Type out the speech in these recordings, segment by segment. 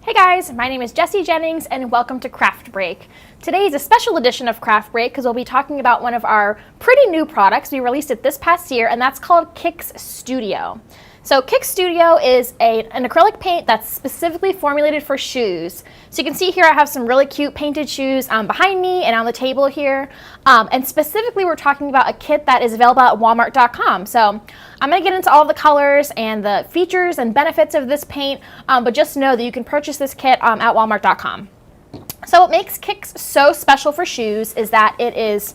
Hey guys, my name is Jessie Jennings and welcome to Craft Break. Today is a special edition of Craft Break because we'll be talking about one of our pretty new products. We released it this past year and that's called Kix Studio. So Kix Studio is an acrylic paint that's specifically formulated for shoes. So you can see here I have some really cute painted shoes behind me and on the table here. And specifically we're talking about a kit that is available at walmart.com. So I'm going to get into all the colors and the features and benefits of this paint, but just know that you can purchase this kit at walmart.com. So what makes Kix so special for shoes is that it is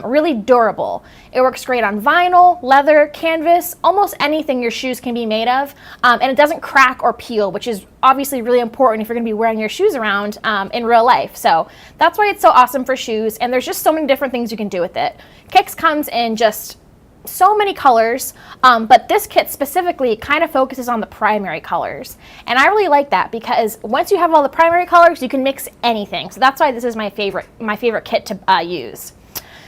really durable. It works great on vinyl, leather, canvas, almost anything your shoes can be made of, and it doesn't crack or peel, which is obviously really important if you're going to be wearing your shoes around in real life. So that's why it's so awesome for shoes, and there's just so many different things you can do with it. Kix comes in just so many colors, but this kit specifically kind of focuses on the primary colors. And I really like that because once you have all the primary colors, you can mix anything. So that's why this is my favorite kit to use.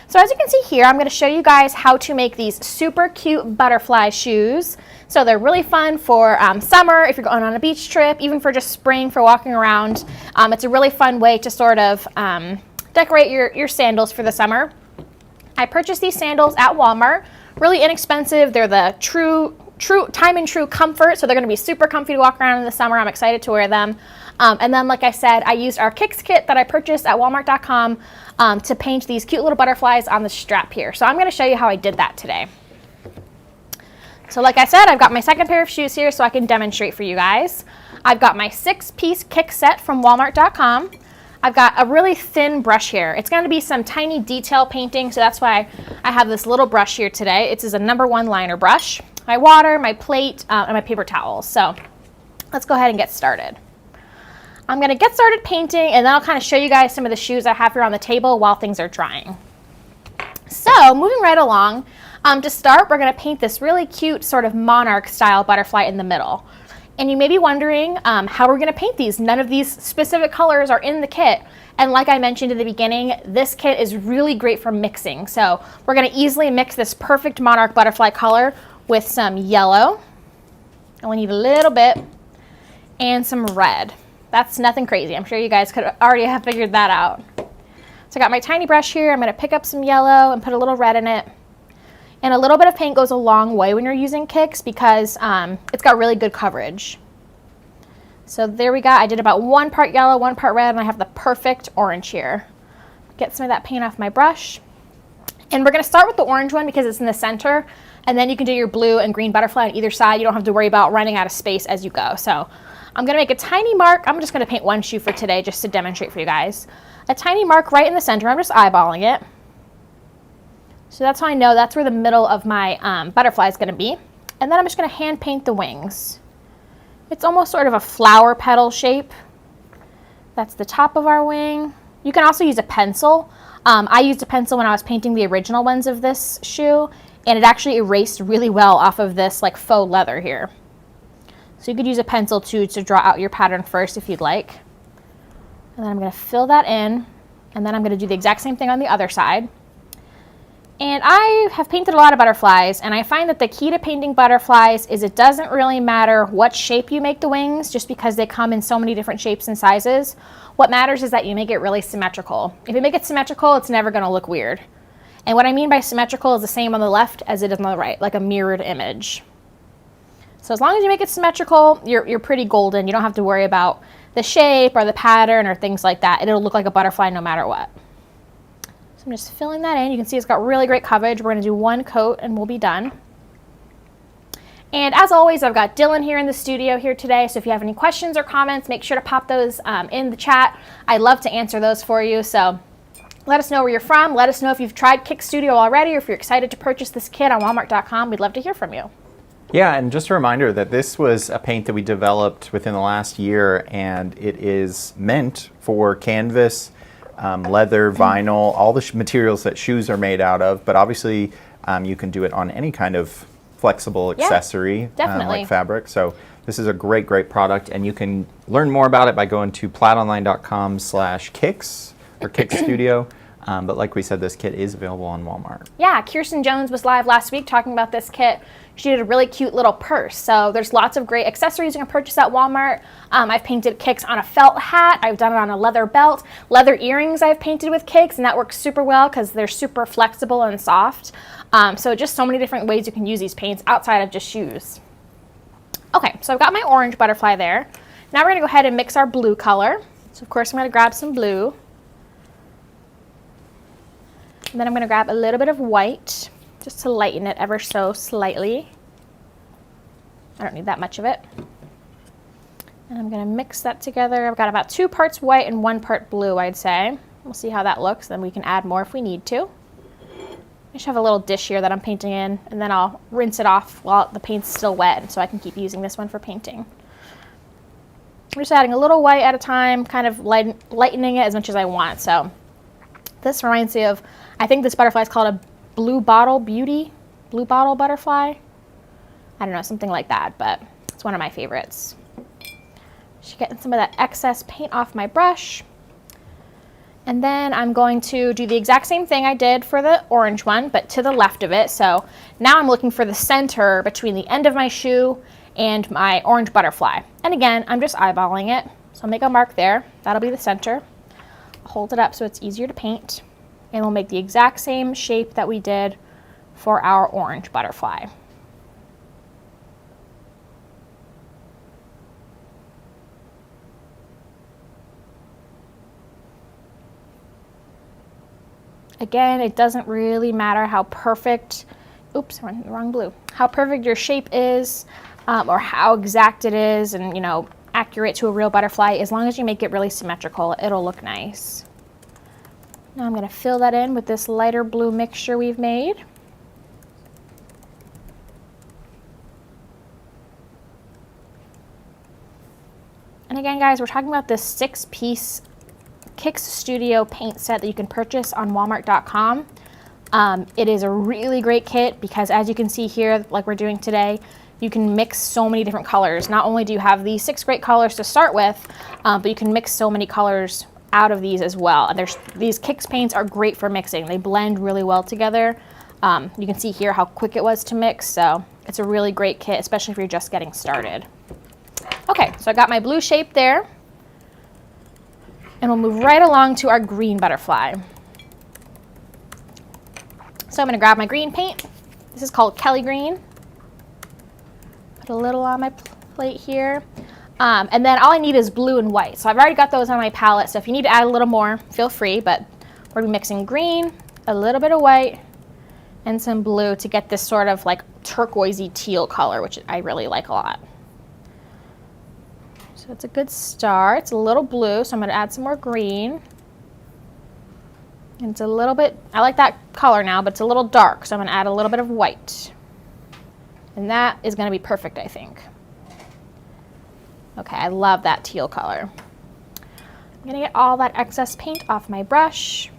So as you can see here, I'm going to show you guys how to make these super cute butterfly shoes. So they're really fun for summer, if you're going on a beach trip, even for just spring for walking around. It's a really fun way to sort of decorate your sandals for the summer. I purchased these sandals at Walmart. Really inexpensive. They're the true time and true comfort, so they're going to be super comfy to walk around in the summer. I'm excited to wear them. And then, like I said, I used our Kix kit that I purchased at walmart.com to paint these cute little butterflies on the strap here. So I'm going to show you how I did that today. So like I said, I've got my second pair of shoes here so I can demonstrate for you guys. I've got my 6-piece Kix set from walmart.com. I've got a really thin brush here. It's going to be some tiny detail painting, so that's why I have this little brush here today. It is a #1 liner brush. My water, my plate, and my paper towels. So let's go ahead and get started. I'm going to get started painting, and then I'll kind of show you guys some of the shoes I have here on the table while things are drying. So moving right along, to start, we're going to paint this really cute sort of monarch style butterfly in the middle. And you may be wondering how we're going to paint these. None of these specific colors are in the kit. And like I mentioned in the beginning, this kit is really great for mixing. So we're going to easily mix this perfect monarch butterfly color with some yellow. And we need a little bit. And some red. That's nothing crazy. I'm sure you guys could already have figured that out. So I got my tiny brush here. I'm going to pick up some yellow and put a little red in it. And a little bit of paint goes a long way when you're using Kix because it's got really good coverage. So there we go. I did about 1 part yellow, 1 part red, and I have the perfect orange here. Get some of that paint off my brush. And we're going to start with the orange one because it's in the center. And then you can do your blue and green butterfly on either side. You don't have to worry about running out of space as you go. So I'm going to make a tiny mark. I'm just going to paint 1 shoe for today just to demonstrate for you guys. A tiny mark right in the center. I'm just eyeballing it. So that's how I know that's where the middle of my butterfly is going to be. And then I'm just going to hand paint the wings. It's almost sort of a flower petal shape. That's the top of our wing. You can also use a pencil. I used a pencil when I was painting the original ones of this shoe, and it actually erased really well off of this like faux leather here. So you could use a pencil too to draw out your pattern first if you'd like. And then I'm going to fill that in, and then I'm going to do the exact same thing on the other side. And I have painted a lot of butterflies, and I find that the key to painting butterflies is it doesn't really matter what shape you make the wings, just because they come in so many different shapes and sizes. What matters is that you make it really symmetrical. If you make it symmetrical, it's never going to look weird. And what I mean by symmetrical is the same on the left as it is on the right, like a mirrored image. So as long as you make it symmetrical, you're pretty golden. You don't have to worry about the shape or the pattern or things like that. It'll look like a butterfly no matter what. I'm just filling that in. You can see it's got really great coverage. We're going to do 1 coat and we'll be done. And as always, I've got Dylan here in the studio here today. So if you have any questions or comments, make sure to pop those in the chat. I'd love to answer those for you. So let us know where you're from. Let us know if you've tried Kix Studio already or if you're excited to purchase this kit on walmart.com. We'd love to hear from you. Yeah, and just a reminder that this was a paint that we developed within the last year, and it is meant for canvas, leather, vinyl, all the materials that shoes are made out of, but obviously you can do it on any kind of flexible accessory like fabric. So this is a great product, and you can learn more about it by going to plaidonline.com/Kix or Kix Studio. But like we said, this kit is available on Walmart. Yeah, Kirsten Jones was live last week talking about this kit. She did a really cute little purse. So there's lots of great accessories you can purchase at Walmart. I've painted kicks on a felt hat. I've done it on a leather belt. Leather earrings I've painted with kicks, and that works super well because they're super flexible and soft. So just so many different ways you can use these paints outside of just shoes. Okay, so I've got my orange butterfly there. Now we're going to go ahead and mix our blue color. So of course I'm going to grab some blue. And then I'm going to grab a little bit of white just to lighten it ever so slightly. I don't need that much of it. And I'm going to mix that together. I've got about 2 parts white and 1 part blue, I'd say. We'll see how that looks, then we can add more if we need to. I just have a little dish here that I'm painting in, and then I'll rinse it off while the paint's still wet, so I can keep using this one for painting. I'm just adding a little white at a time, kind of lightening it as much as I want. So this reminds me of, I think this butterfly is called a blue bottle beauty, blue bottle butterfly. I don't know, something like that, but it's one of my favorites. Just getting some of that excess paint off my brush. And then I'm going to do the exact same thing I did for the orange one, but to the left of it. So now I'm looking for the center between the end of my shoe and my orange butterfly. And again, I'm just eyeballing it. So I'll make a mark there. That'll be the center. I'll hold it up so it's easier to paint. And we'll make the exact same shape that we did for our orange butterfly. Again, it doesn't really matter how perfect, oops, I went the wrong blue, how perfect your shape is, or how exact it is and, you know, accurate to a real butterfly. As long as you make it really symmetrical, it'll look nice. Now I'm going to fill that in with this lighter blue mixture we've made. And again, guys, we're talking about this 6-piece Kicks Studio paint set that you can purchase on Walmart.com. It is a really great kit because, as you can see here, like we're doing today, you can mix so many different colors. Not only do you have these 6 great colors to start with, but you can mix so many colors out of these as well. And these Kicks paints are great for mixing. They blend really well together. You can see here how quick it was to mix, so it's a really great kit, especially if you're just getting started. Okay, so I got my blue shape there. And we'll move right along to our green butterfly. So I'm going to grab my green paint. This is called Kelly Green. Put a little on my plate here. And then all I need is blue and white. So I've already got those on my palette. So if you need to add a little more, feel free. But we're going to be mixing green, a little bit of white, and some blue to get this sort of like turquoisey teal color, which I really like a lot. So it's a good start. It's a little blue, so I'm going to add some more green. And it's a little bit, I like that color now, but it's a little dark, so I'm going to add a little bit of white. And that is going to be perfect, I think. Okay, I love that teal color. I'm going to get all that excess paint off my brush.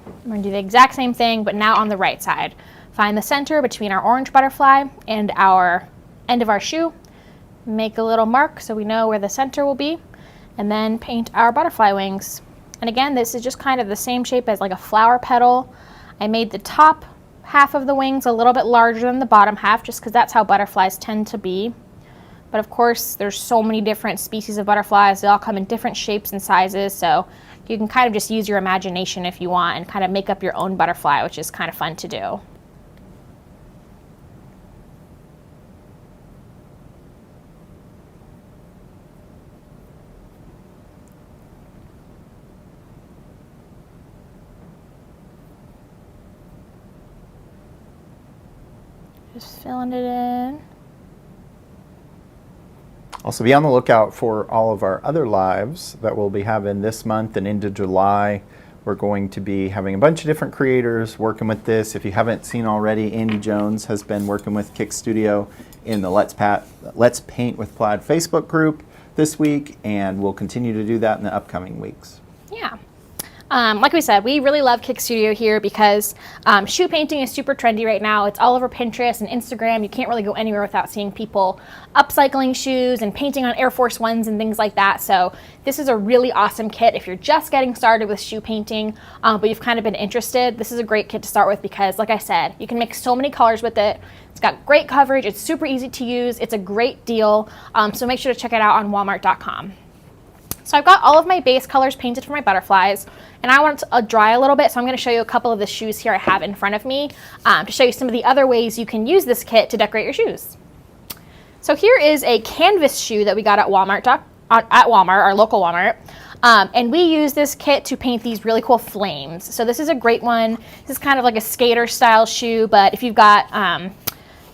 I'm going to do the exact same thing, but now on the right side. Find the center between our orange butterfly and our end of our shoe. Make a little mark so we know where the center will be, and then paint our butterfly wings. And again, this is just kind of the same shape as like a flower petal. I made the top half of the wings a little bit larger than the bottom half just because that's how butterflies tend to be. But of course, there's so many different species of butterflies. They all come in different shapes and sizes, so you can kind of just use your imagination if you want and kind of make up your own butterfly, which is kind of fun to do. Just filling it in. Also, be on the lookout for all of our other lives that we'll be having this month and into July. We're going to be having a bunch of different creators working with this. If you haven't seen already, Andy Jones has been working with Kick Studio in the Let's Paint with Plaid Facebook group this week, and we'll continue to do that in the upcoming weeks. Yeah. Like we said, we really love Kick Studio here because shoe painting is super trendy right now. It's all over Pinterest and Instagram. You can't really go anywhere without seeing people upcycling shoes and painting on Air Force Ones and things like that. So this is a really awesome kit if you're just getting started with shoe painting, but you've kind of been interested. This is a great kit to start with because, like I said, you can make so many colors with it. It's got great coverage. It's super easy to use. It's a great deal. So make sure to check it out on walmart.com. So I've got all of my base colors painted for my butterflies, and I want it to dry a little bit, so I'm going to show you a couple of the shoes here I have in front of me to show you some of the other ways you can use this kit to decorate your shoes. So here is a canvas shoe that we got at Walmart, our local Walmart, and we use this kit to paint these really cool flames. So this is a great one. This is kind of like a skater style shoe, but if you've got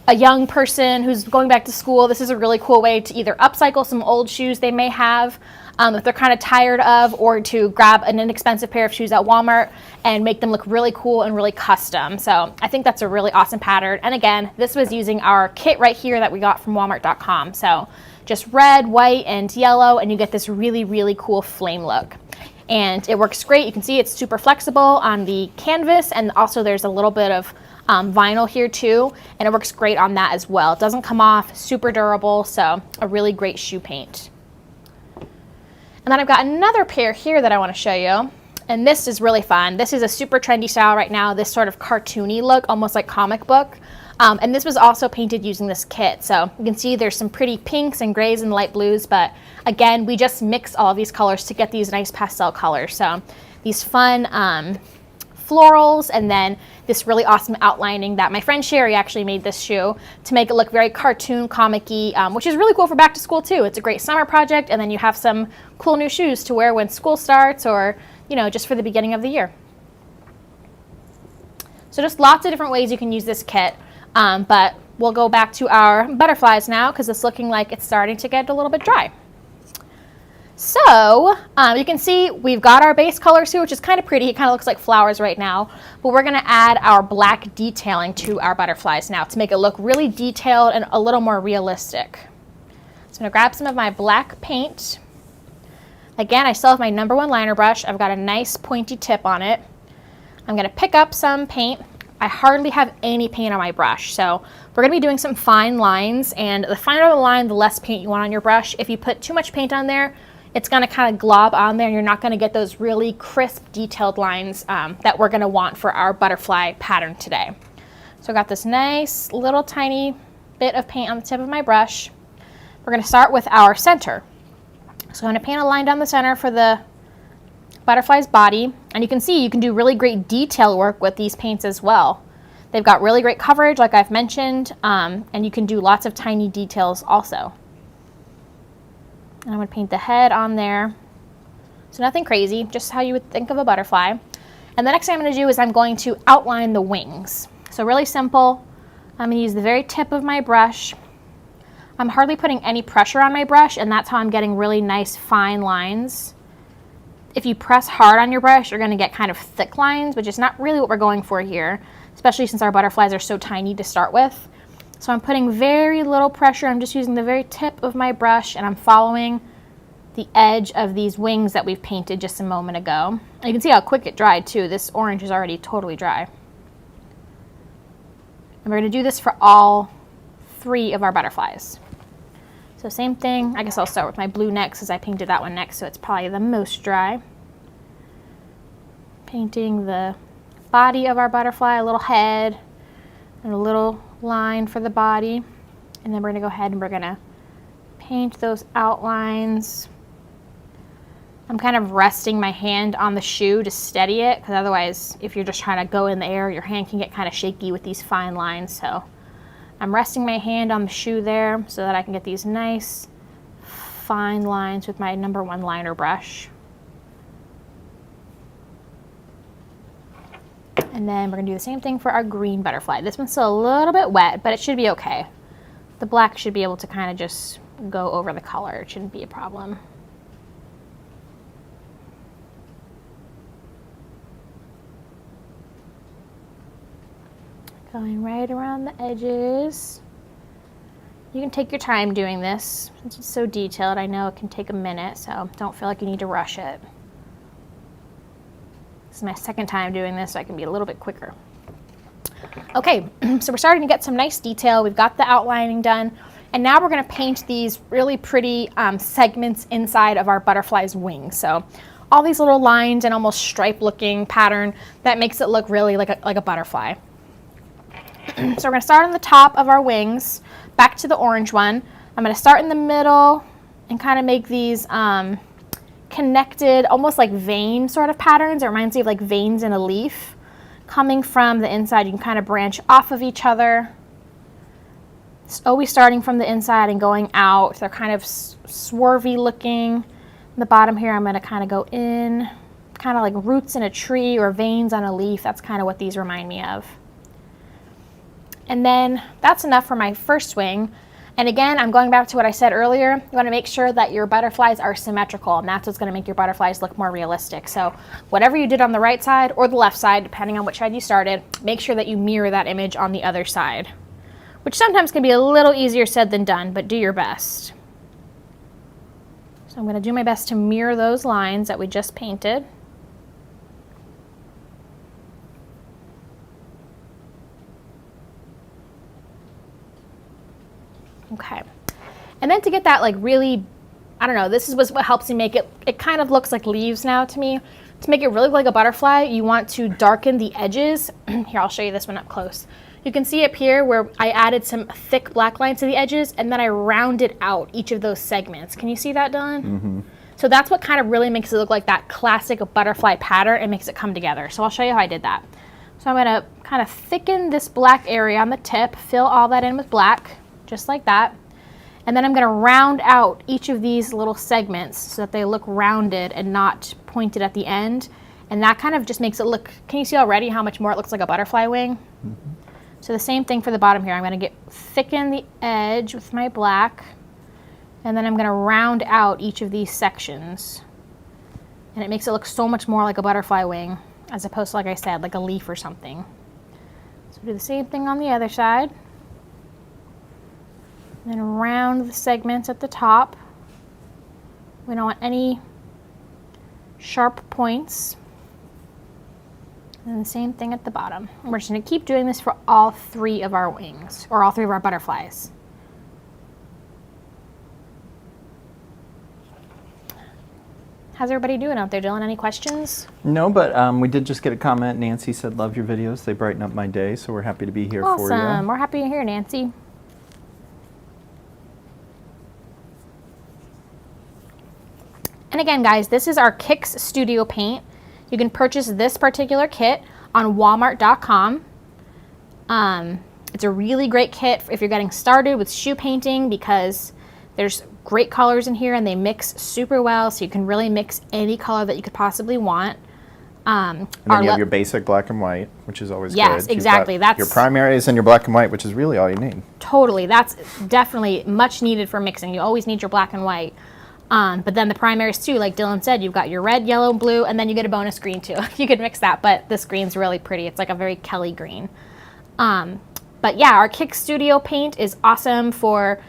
a young person who's going back to school, this is a really cool way to either upcycle some old shoes they may have if they're kind of tired of, or to grab an inexpensive pair of shoes at Walmart and make them look really cool and really custom. So I think that's a really awesome pattern. And again, this was using our kit right here that we got from walmart.com. So just red, white, and yellow, and you get this really, really cool flame look. And it works great. You can see it's super flexible on the canvas, and also there's a little bit of vinyl here too, and it works great on that as well. It doesn't come off, super durable, so a really great shoe paint. And then I've got another pair here that I want to show you, and this is really fun. This is a super trendy style right now, this sort of cartoony look, almost like comic book. And this was also painted using this kit. So you can see there's some pretty pinks and grays and light blues, but again, we just mix all of these colors to get these nice pastel colors. So these fun florals, and then this really awesome outlining that my friend Sherry actually made this shoe to make it look very cartoon comic-y, which is really cool for back to school too. It's a great summer project, and then you have some cool new shoes to wear when school starts, or just for the beginning of the year. So just lots of different ways you can use this kit, but we'll go back to our butterflies now because it's looking like it's starting to get a little bit dry. So you can see we've got our base colors here, which is kind of pretty. It kind of looks like flowers right now, but we're going to add our black detailing to our butterflies now to make it look really detailed and a little more realistic. So I'm going to grab some of my black paint. Again, I still have my #1 liner brush. I've got a nice pointy tip on it. I'm going to pick up some paint. I hardly have any paint on my brush, so we're going to be doing some fine lines, and the finer the line, the less paint you want on your brush. If you put too much paint on there, it's going to kind of glob on there, and you're not going to get those really crisp, detailed lines that we're going to want for our butterfly pattern today. So I got this nice little tiny bit of paint on the tip of my brush. We're going to start with our center. So I'm going to paint a line down the center for the butterfly's body, and you can see you can do really great detail work with these paints as well. They've got really great coverage, like I've mentioned, and you can do lots of tiny details also. And I'm going to paint the head on there. So nothing crazy, just how you would think of a butterfly. And the next thing I'm going to do is I'm going to outline the wings. So really simple. I'm going to use the very tip of my brush. I'm hardly putting any pressure on my brush, and that's how I'm getting really nice fine lines. If you press hard on your brush, you're going to get kind of thick lines, which is not really what we're going for here, especially since our butterflies are so tiny to start with. So I'm putting very little pressure. I'm just using the very tip of my brush, and I'm following the edge of these wings that we've painted just a moment ago. And you can see how quick it dried too. This orange is already totally dry. And we're going to do this for all 3 of our butterflies. So same thing. I guess I'll start with my blue next, because I painted that one next, so it's probably the most dry. Painting the body of our butterfly, a little head, and a little line for the body. And then we're going to go ahead and we're going to paint those outlines. I'm kind of resting my hand on the shoe to steady it, because otherwise, if you're just trying to go in the air, your hand can get kind of shaky with these fine lines. So I'm resting my hand on the shoe there so that I can get these nice fine lines with my #1 liner brush. And then we're going to do the same thing for our green butterfly. This one's still a little bit wet, but it should be okay. The black should be able to kind of just go over the color. It shouldn't be a problem. Going right around the edges. You can take your time doing this. Since it's so detailed, I know it can take a minute, so don't feel like you need to rush it. This is my second time doing this, so I can be a little bit quicker. Okay, so we're starting to get some nice detail. We've got the outlining done. And now we're going to paint these really pretty segments inside of our butterfly's wings. So all these little lines and almost stripe looking pattern that makes it look really like a butterfly. So we're going to start on the top of our wings, back to the orange one. I'm going to start in the middle and kind of make these connected, almost like vein sort of patterns. It reminds me of like veins in a leaf. Coming from the inside, you can kind of branch off of each other. It's always starting from the inside and going out. They're kind of swervy looking. The bottom here, I'm going to kind of go in, kind of like roots in a tree or veins on a leaf. That's kind of what these remind me of. And then that's enough for my first wing. And again, I'm going back to what I said earlier. You want to make sure that your butterflies are symmetrical, and that's what's going to make your butterflies look more realistic. So whatever you did on the right side or the left side, depending on which side you started, make sure that you mirror that image on the other side, which sometimes can be a little easier said than done, but do your best. So I'm going to do my best to mirror those lines that we just painted. Okay, and then to get that like really, I don't know, this is what helps you make it, it kind of looks like leaves now to me. To make it really look like a butterfly, you want to darken the edges. Here, I'll show you this one up close. You can see up here where I added some thick black lines to the edges, and then I rounded out each of those segments. Can you see that, Dylan? Mm-hmm. So that's what kind of really makes it look like that classic butterfly pattern and makes it come together. So I'll show you how I did that. So I'm gonna kind of thicken this black area on the tip, fill all that in with black, just like that. And then I'm going to round out each of these little segments so that they look rounded and not pointed at the end. And that kind of just makes it look, can you see already how much more it looks like a butterfly wing? Mm-hmm. So the same thing for the bottom here. I'm going to thicken the edge with my black, and then I'm going to round out each of these sections. And it makes it look so much more like a butterfly wing as opposed to, like I said, like a leaf or something. So do the same thing on the other side. Then round the segments at the top. We don't want any sharp points. And the same thing at the bottom. And we're just going to keep doing this for all three of our wings, or all three of our butterflies. How's everybody doing out there, Dylan? Any questions? No, but we did just get a comment. Nancy said, love your videos. They brighten up my day, so we're happy to be here for you. Awesome. We're happy you're here, Nancy. And again, guys, this is our Kicks Studio paint. You can purchase this particular kit on Walmart.com. It's a really great kit if you're getting started with shoe painting because there's great colors in here and they mix super well, so you can really mix any color that you could possibly want. And then you have your basic black and white, which is always good. Yes, exactly. That's your primaries and your black and white, which is really all you need. Totally. That's definitely much needed for mixing. You always need your black and white. But then the primaries too, like Dylan said, you've got your red, yellow, blue, and then you get a bonus green too. You could mix that, but this green's really pretty. It's like a very Kelly green. But yeah, our Kick Studio paint is awesome for,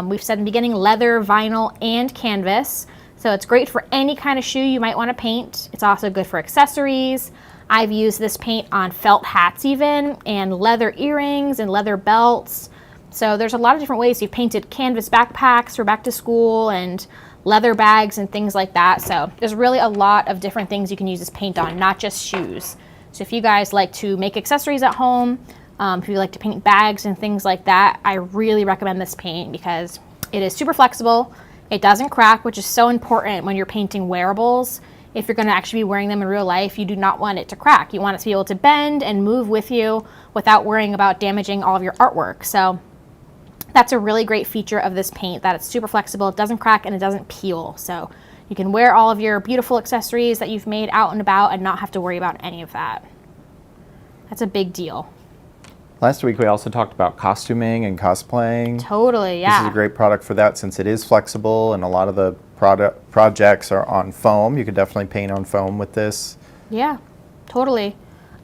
we've said in the beginning, leather, vinyl, and canvas. So it's great for any kind of shoe you might want to paint. It's also good for accessories. I've used this paint on felt hats even, and leather earrings and leather belts. So there's a lot of different ways. You've painted canvas backpacks for back to school and leather bags and things like that. So there's really a lot of different things you can use this paint on, not just shoes. So if you guys like to make accessories at home, if you like to paint bags and things like that, I really recommend this paint because it is super flexible. It doesn't crack, which is so important when you're painting wearables. If you're going to actually be wearing them in real life, you do not want it to crack. You want it to be able to bend and move with you without worrying about damaging all of your artwork. So that's a really great feature of this paint, that it's super flexible, it doesn't crack, and it doesn't peel. So you can wear all of your beautiful accessories that you've made out and about and not have to worry about any of that. That's a big deal. Last week we also talked about costuming and cosplaying. Totally, yeah. This is a great product for that since it is flexible and a lot of the projects are on foam. You could definitely paint on foam with this. Yeah, totally.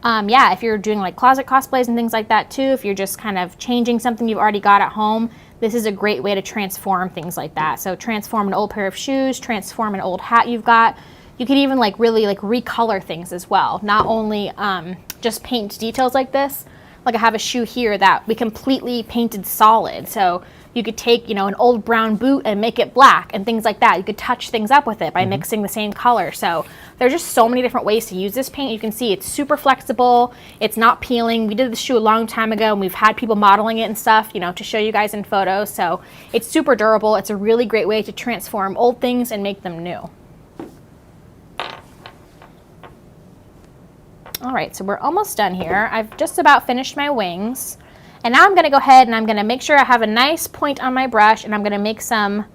Yeah, if you're doing like closet cosplays and things like that too, if you're just kind of changing something you've already got at home, this is a great way to transform things like that. So transform an old pair of shoes, transform an old hat you've got. You could even like really like recolor things as well. Not only just paint details like this. Like I have a shoe here that we completely painted solid. So you could take, you know, an old brown boot and make it black and things like that. You could touch things up with it by mixing the same color. So there's just so many different ways to use this paint. You can see it's super flexible. It's not peeling. We did the shoe a long time ago and we've had people modeling it and stuff, you know, to show you guys in photos. So it's super durable. It's a really great way to transform old things and make them new. All right, so we're almost done here. I've just about finished my wings. And now I'm gonna go ahead and I'm gonna make sure I have a nice point on my brush, and I'm gonna make some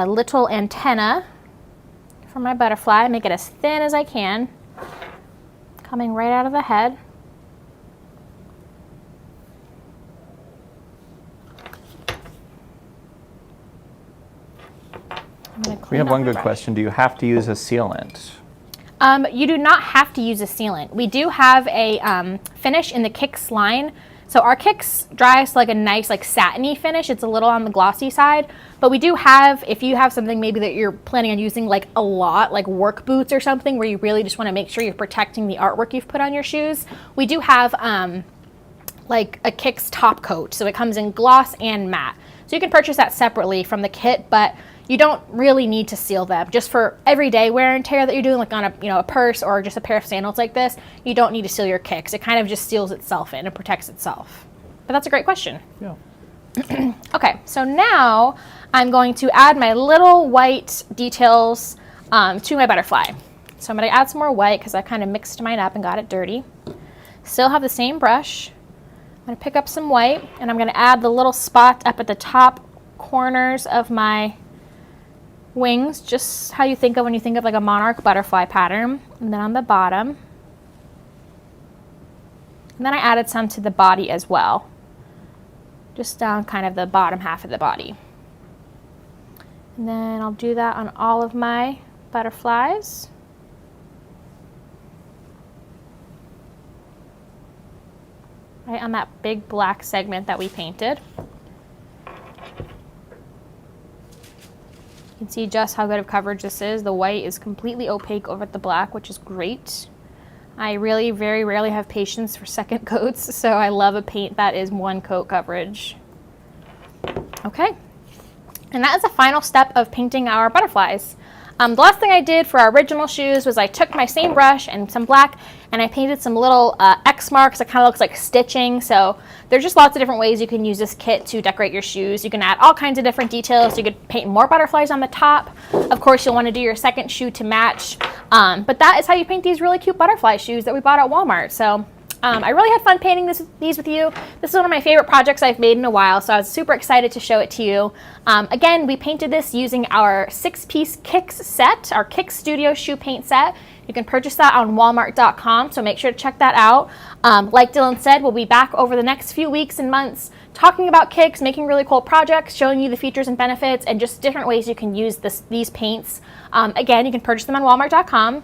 little antenna for my butterfly. Make it as thin as I can, coming right out of the head. We have one good question. Do you have to use a sealant? You do not have to use a sealant. We do have a finish in the Kicks line. So our Kicks dries like a nice like satiny finish. It's a little on the glossy side, but we do have, if you have something maybe that you're planning on using like a lot, like work boots or something where you really just want to make sure you're protecting the artwork you've put on your shoes, we do have like a Kicks top coat. So it comes in gloss and matte. So you can purchase that separately from the kit, but you don't really need to seal them. Just for everyday wear and tear that you're doing, like on a purse or just a pair of sandals like this, you don't need to seal your Kicks. It kind of just seals itself in and protects itself. But that's a great question. Yeah. Okay, so now I'm going to add my little white details to my butterfly. So I'm gonna add some more white because I kind of mixed mine up and got it dirty. Still have the same brush. I'm gonna pick up some white and I'm gonna add the little spot up at the top corners of my wings, just how you think of when you think of like a monarch butterfly pattern. And then on the bottom. And then I added some to the body as well. Just down kind of the bottom half of the body. And then I'll do that on all of my butterflies. Right on that big black segment that we painted. You can see just how good of coverage this is. The white is completely opaque over the black, which is great. I really very rarely have patience for second coats, so I love a paint that is one coat coverage. Okay, and that is the final step of painting our butterflies. The last thing I did for our original shoes was I took my same brush and some black and I painted some little X marks that kind of looks like stitching. So there's just lots of different ways you can use this kit to decorate your shoes. You can add all kinds of different details. You could paint more butterflies on the top. Of course, you'll want to do your second shoe to match. But that is how you paint these really cute butterfly shoes that we bought at Walmart. So I really had fun painting these with you. This is one of my favorite projects I've made in a while, so I was super excited to show it to you. Again, we painted this using our 6-piece Kicks set, our Kicks Studio shoe paint set. You can purchase that on walmart.com, so make sure to check that out. Like Dylan said, we'll be back over the next few weeks and months talking about Kicks, making really cool projects, showing you the features and benefits, and just different ways you can use these paints. Again, you can purchase them on walmart.com.